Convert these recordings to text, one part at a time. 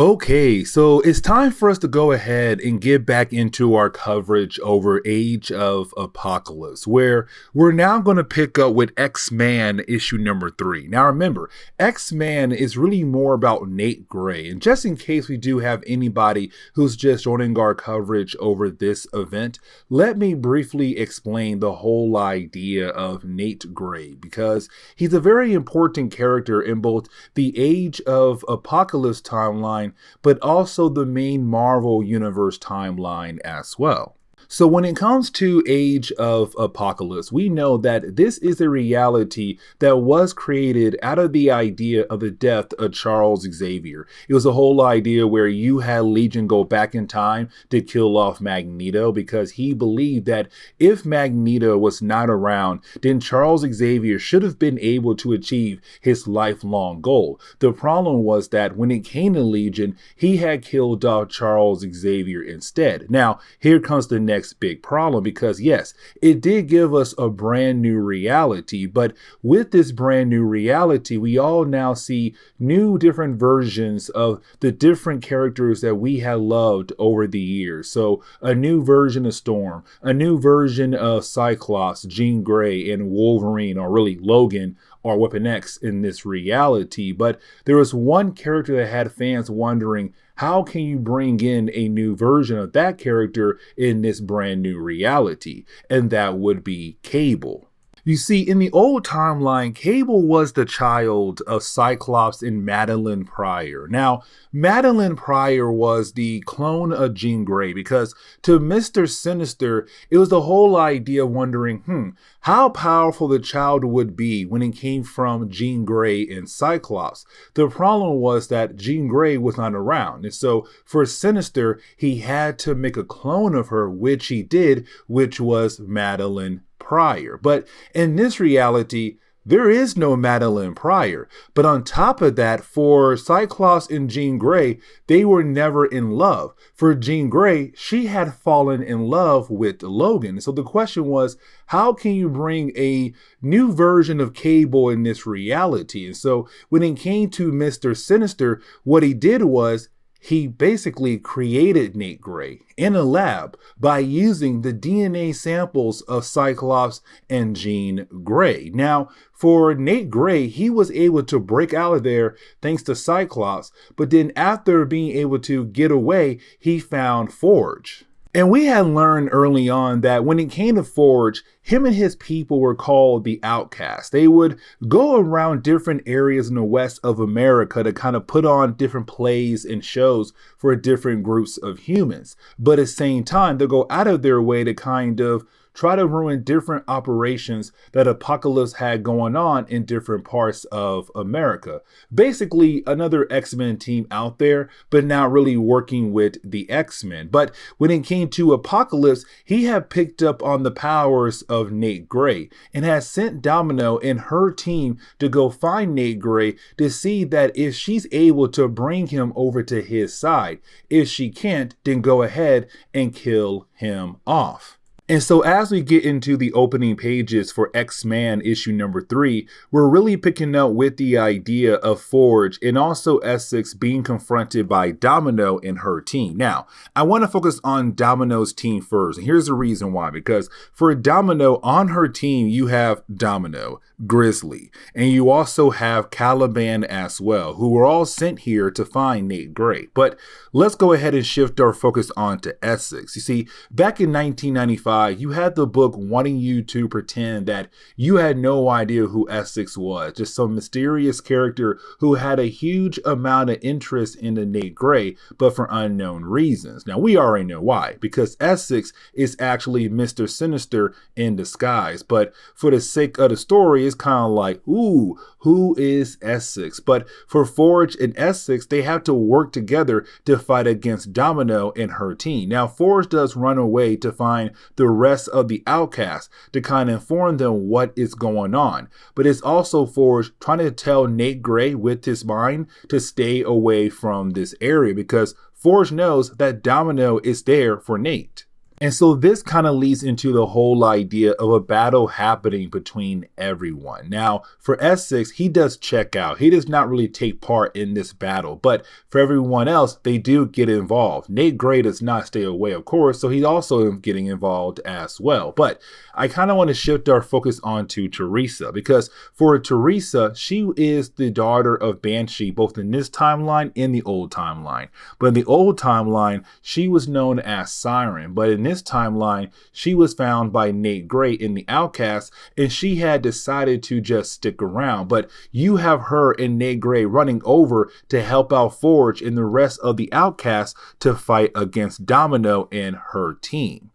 Okay, so it's time for us to go ahead and get back into our coverage over Age of Apocalypse, where we're now going to pick up with X-Man issue number 3. Now remember, X-Man is really more about Nate Gray, and just in case we do have anybody who's just joining our coverage over this event, let me briefly explain the whole idea of Nate Gray, because he's a very important character in both the Age of Apocalypse timeline but also the main Marvel Universe timeline as well. So when it comes to Age of Apocalypse, we know that this is a reality that was created out of the idea of the death of Charles Xavier. It was a whole idea where you had Legion go back in time to kill off Magneto because he believed that if Magneto was not around, then Charles Xavier should have been able to achieve his lifelong goal. The problem was that when it came to Legion, he had killed off Charles Xavier instead. Now, here comes the next big problem, because yes, it did give us a brand new reality, but with this brand new reality, we all now see new different versions of the different characters that we have loved over the years. So a new version of Storm, a new version of Cyclops, Jean Grey, and Wolverine, or really Logan, or Weapon X in this reality. But there was one character that had fans wondering, how can you bring in a new version of that character in this brand new reality? And that would be Cable. You see, in the old timeline, Cable was the child of Cyclops and Madeline Pryor. Now, Madeline Pryor was the clone of Jean Grey, because to Mr. Sinister, it was the whole idea of wondering, how powerful the child would be when it came from Jean Grey and Cyclops. The problem was that Jean Grey was not around, and so for Sinister, he had to make a clone of her, which he did, which was Madeline Pryor. But in this reality, there is no Madeline Pryor. But on top of that, for Cyclops and Jean Grey, they were never in love. For Jean Grey, she had fallen in love with Logan. So the question was, how can you bring a new version of Cable in this reality? And so when it came to Mr. Sinister, what he did was, he basically created Nate Gray in a lab by using the DNA samples of Cyclops and Jean Grey. Now, for Nate Gray, he was able to break out of there thanks to Cyclops, but then after being able to get away, he found Forge. And we had learned early on that when it came to Forge, him and his people were called the outcasts. They would go around different areas in the west of America to kind of put on different plays and shows for different groups of humans. But at the same time, they'll go out of their way to kind of try to ruin different operations that Apocalypse had going on in different parts of America. Basically, another X-Men team out there, but now really working with the X-Men. But when it came to Apocalypse, he had picked up on the powers of Nate Gray and has sent Domino and her team to go find Nate Gray to see that if she's able to bring him over to his side. If she can't, then go ahead and kill him off. And so as we get into the opening pages for X-Man issue number 3, we're really picking up with the idea of Forge and also Essex being confronted by Domino and her team. Now, I want to focus on Domino's team first. And here's the reason why. Because for Domino, on her team, you have Domino, Grizzly, and you also have Caliban as well, who were all sent here to find Nate Gray. But let's go ahead and shift our focus on to Essex. You see, back in 1995, you had the book wanting you to pretend that you had no idea who Essex was, just some mysterious character who had a huge amount of interest in the Nate Gray, but for unknown reasons. Now, we already know why, because Essex is actually Mr. Sinister in disguise, but for the sake of the story, it's kind of like, ooh, who is Essex? But for Forge and Essex, they have to work together to fight against Domino and her team. Now, Forge does run away to find the rest of the outcasts to kind of inform them what is going on. But it's also Forge trying to tell Nate Gray with his mind to stay away from this area, because Forge knows that Domino is there for Nate. And so this kind of leads into the whole idea of a battle happening between everyone. Now, for Essex, he does check out. He does not really take part in this battle. But for everyone else, they do get involved. Nate Gray does not stay away, of course, so he's also getting involved as well. But I kind of want to shift our focus onto Teresa, because for Teresa, she is the daughter of Banshee, both in this timeline and the old timeline. But in the old timeline, she was known as Siren. But in this timeline, she was found by Nate Gray in the Outcasts, and she had decided to just stick around. But you have her and Nate Gray running over to help out Forge and the rest of the Outcasts to fight against Domino and her team.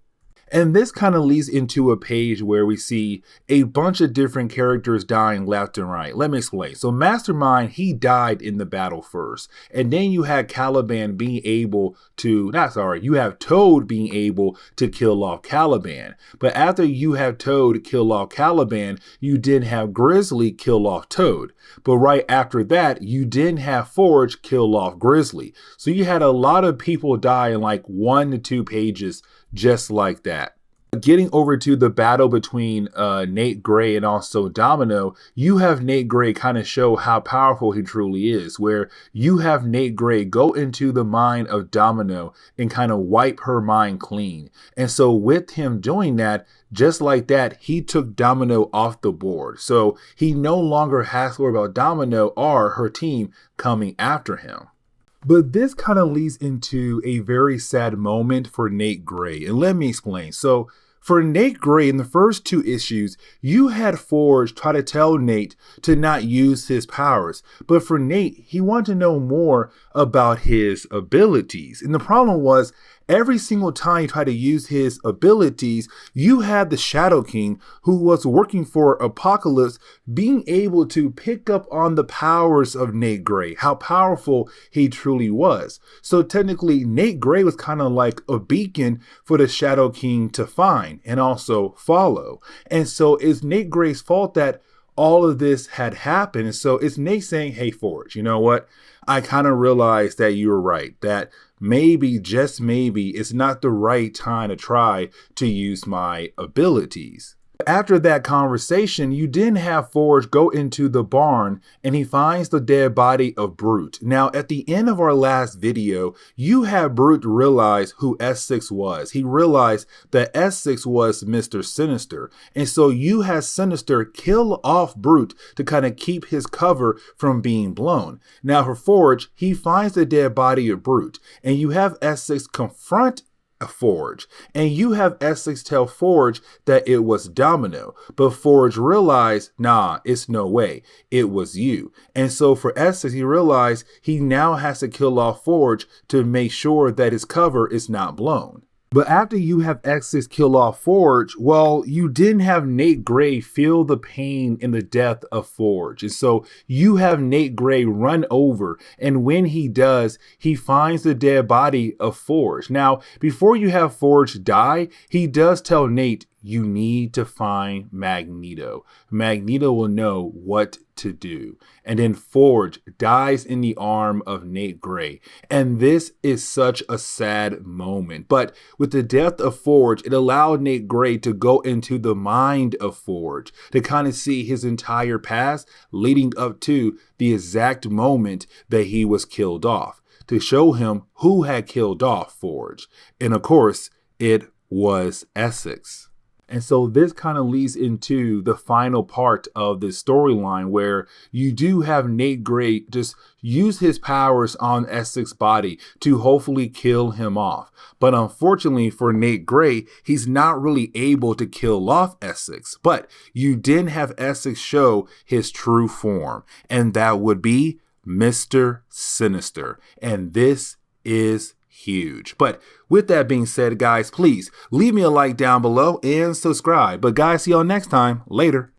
And this kind of leads into a page where we see a bunch of different characters dying left and right. Let me explain. So Mastermind, he died in the battle first. And then you had Caliban being able to, you have Toad being able to kill off Caliban. But after you have Toad kill off Caliban, you didn't have Grizzly kill off Toad. But right after that, you didn't have Forge kill off Grizzly. So you had a lot of people die in like 1 to 2 pages just like that. Getting over to the battle between Nate Gray and also Domino, you have Nate Gray kind of show how powerful he truly is, where you have Nate Gray go into the mind of Domino and kind of wipe her mind clean. And so with him doing that, just like that, he took Domino off the board. So he no longer has to worry about Domino or her team coming after him. But this kind of leads into a very sad moment for Nate Gray. And let me explain. So for Nate Gray, in the first 2 issues, you had Forge try to tell Nate to not use his powers. But for Nate, he wanted to know more about his abilities. And the problem was, every single time he tried to use his abilities, you had the Shadow King, who was working for Apocalypse, being able to pick up on the powers of Nate Gray, how powerful he truly was. So technically, Nate Gray was kind of like a beacon for the Shadow King to find and also follow. And so it's Nate Gray's fault that all of this had happened. And so it's Nate saying, hey, Forge, you know what? I kind of realized that you were right, that maybe, just maybe, it's not the right time to try to use my abilities. After that conversation, you then have Forge go into the barn and he finds the dead body of Brute. Now, at the end of our last video, you have Brute realize who Essex was. He realized that Essex was Mr. Sinister. And so you have Sinister kill off Brute to kind of keep his cover from being blown. Now, for Forge, he finds the dead body of Brute and you have Essex confront Forge, and you have Essex tell Forge that it was Domino, but Forge realized, nah, it's no way, it was you. And so for Essex, he realized he now has to kill off Forge to make sure that his cover is not blown. But after you have Essex kill off Forge, well, you didn't have Nate Gray feel the pain in the death of Forge. And so you have Nate Gray run over, and when he does, he finds the dead body of Forge. Now, before you have Forge die, he does tell Nate, you need to find Magneto. Magneto will know what to do. And then Forge dies in the arm of Nate Gray. And this is such a sad moment. But with the death of Forge, it allowed Nate Gray to go into the mind of Forge to kind of see his entire past leading up to the exact moment that he was killed off, to show him who had killed off Forge. And of course, it was Essex. And so this kind of leads into the final part of this storyline where you do have Nate Gray just use his powers on Essex's body to hopefully kill him off. But unfortunately for Nate Gray, he's not really able to kill off Essex. But you did have Essex show his true form, and that would be Mr. Sinister. And this is huge. But with that being said, guys, please leave me a like down below and subscribe. But guys, see y'all next time. Later.